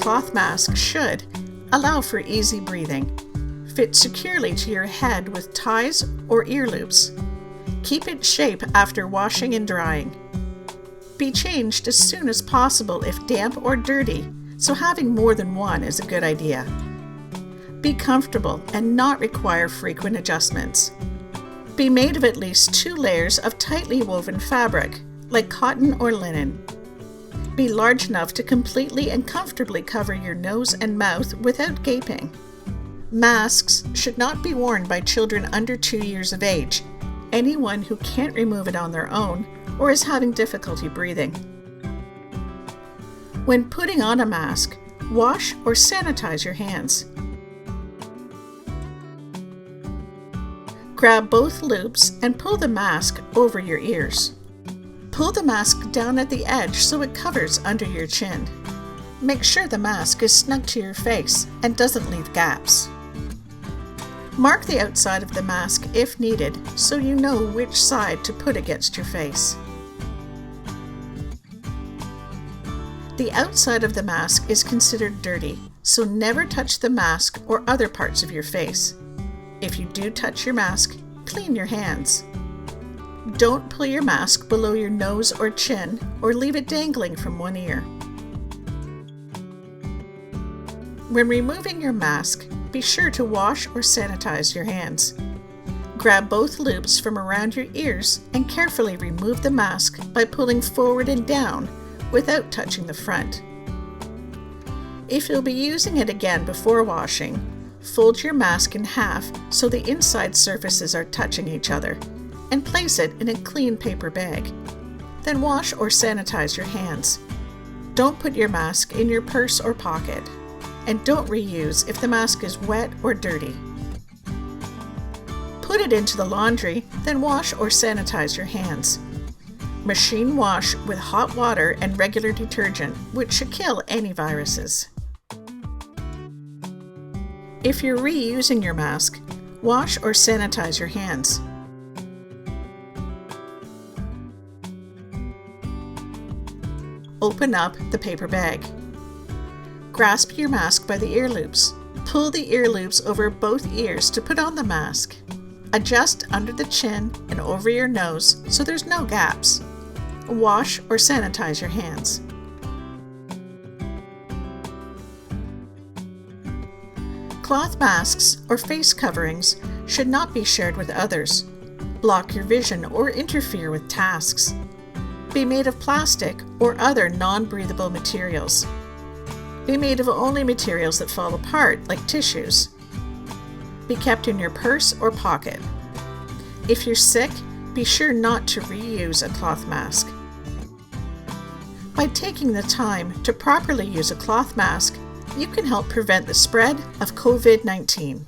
cloth mask should allow for easy breathing. Fit securely to your head with ties or ear loops. Keep its shape after washing and drying. Be changed as soon as possible if damp or dirty, so having more than one is a good idea. Be comfortable and not require frequent adjustments. Be made of at least 2 layers of tightly woven fabric, like cotton or linen. Be large enough to completely and comfortably cover your nose and mouth without gaping. Masks should not be worn by children under 2 years of age, anyone who can't remove it on their own, or is having difficulty breathing. When putting on a mask, wash or sanitize your hands. Grab both loops and pull the mask over your ears. Pull the mask down at the edge so it covers under your chin. Make sure the mask is snug to your face and doesn't leave gaps. Mark the outside of the mask if needed so you know which side to put against your face. The outside of the mask is considered dirty, so never touch the mask or other parts of your face. If you do touch your mask, clean your hands. Don't pull your mask below your nose or chin or leave it dangling from one ear. When removing your mask, be sure to wash or sanitize your hands. Grab both loops from around your ears and carefully remove the mask by pulling forward and down without touching the front. If you'll be using it again before washing, fold your mask in half so the inside surfaces are touching each other, and place it in a clean paper bag. Then wash or sanitize your hands. Don't put your mask in your purse or pocket, and don't reuse if the mask is wet or dirty. Put it into the laundry, then wash or sanitize your hands. Machine wash with hot water and regular detergent, which should kill any viruses. If you're reusing your mask, wash or sanitize your hands. Open up the paper bag. Grasp your mask by the ear loops. Pull the ear loops over both ears to put on the mask. Adjust under the chin and over your nose so there's no gaps. Wash or sanitize your hands. Cloth masks or face coverings should not be shared with others, block your vision, or interfere with tasks. Be made of plastic or other non-breathable materials. Be made of only materials that fall apart, like tissues. Be kept in your purse or pocket. If you're sick, be sure not to reuse a cloth mask. By taking the time to properly use a cloth mask, you can help prevent the spread of COVID-19.